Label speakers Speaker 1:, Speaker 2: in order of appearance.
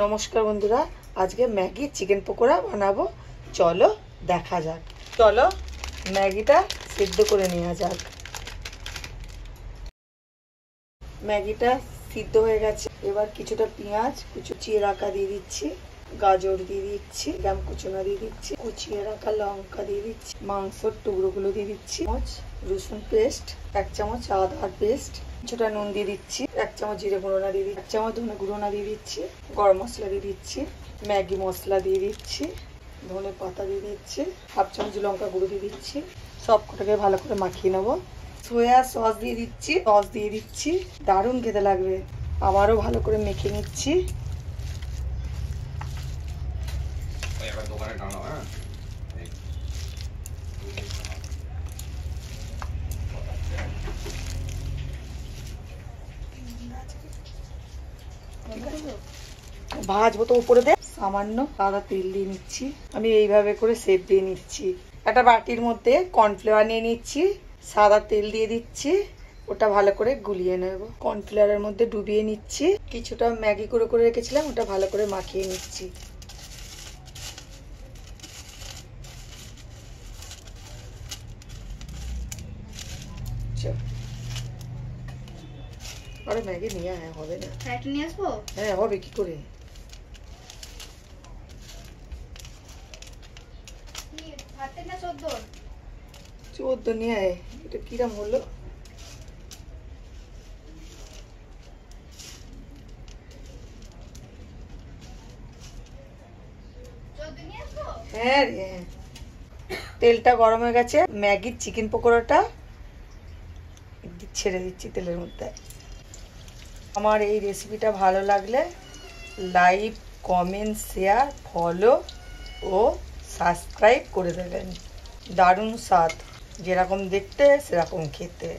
Speaker 1: नमस्कार बंधुरा आज के मैगी चिकेन पकोड़ा बनाबो चलो देखा जाक। चलो मैगीटा सिद्ध करे नेওয়া যাক। मैगीटा सिद्ध হয়ে গেছে। এবার কিছুটা পেঁয়াজ কুচিয়ে রাখা দিয়ে দিচ্ছি, গাজর দিয়ে দিচ্ছি, গ্রাম কুচনা দিয়ে দিচ্ছি, কুচিয়ে রাখা লঙ্কা দিয়ে দিচ্ছি, মাংসের টুকরোগুলো দিয়ে দিচ্ছি, রসুন পেস্ট, 1 চামচ আদার পেস্ট, কিছুটা নুন দিয়ে দিচ্ছি, 1 চামচ জিরে গুঁড়ো দিয়ে দিচ্ছি, 1 চামচ ধনে গুঁড়ো দিয়ে দিচ্ছি, গরম মশলা দিয়ে দিচ্ছি, ম্যাগি মশলা দিয়ে দিচ্ছি, ধনে পাতা দিয়ে দিচ্ছি, 1/2 চামচ লঙ্কা গুঁড়ো দিয়ে দিচ্ছি। সবকটাকে ভালো করে মাখিয়ে নেব। সোয়া সস দিয়ে দিচ্ছি, দারুণ খেতে লাগবে। আবারও ভালো করে মেখে নিচ্ছি। ভাজবো তো উপরে দিয়ে সামান্য সাদা তেল দিয়ে নিচ্ছি। আমি এইভাবে করে শেপ দিয়ে নিচ্ছি। একটা বাটির মধ্যে কর্নফ্লাওয়ার নিয়ে নিচ্ছি, সাদা তেল দিয়ে দিচ্ছি, ওটা ভালো করে গুলিয়ে নেব। কর্নফ্লাওয়ারের মধ্যে ডুবিয়ে নিচ্ছি, কিছুটা ম্যাগি করে রেখেছিলাম ওটা ভালো করে মাখিয়ে নিচ্ছি। আরে ম্যাগি নিয়ে আয় হবে না, ফ্যাট নিয়ে আসবো। হ্যাঁ হবে, কি করে ভাতে না 14 নিয়ে আয়। এটা কিরম হলো? হ্যাঁ রে, তেলটা গরম হয়ে গেছে। ম্যাগির চিকেন পকোড়াটা ছেড়ে দিচ্ছি তেলের মধ্যে। আমার এই রেসিপিটা ভালো লাগলে লাইক, কমেন্ট, শেয়ার, ফলো ও সাবস্ক্রাইব করে দেবেন। দারুণ স্বাদ, যেরকম দেখতে সেরকম খেতে।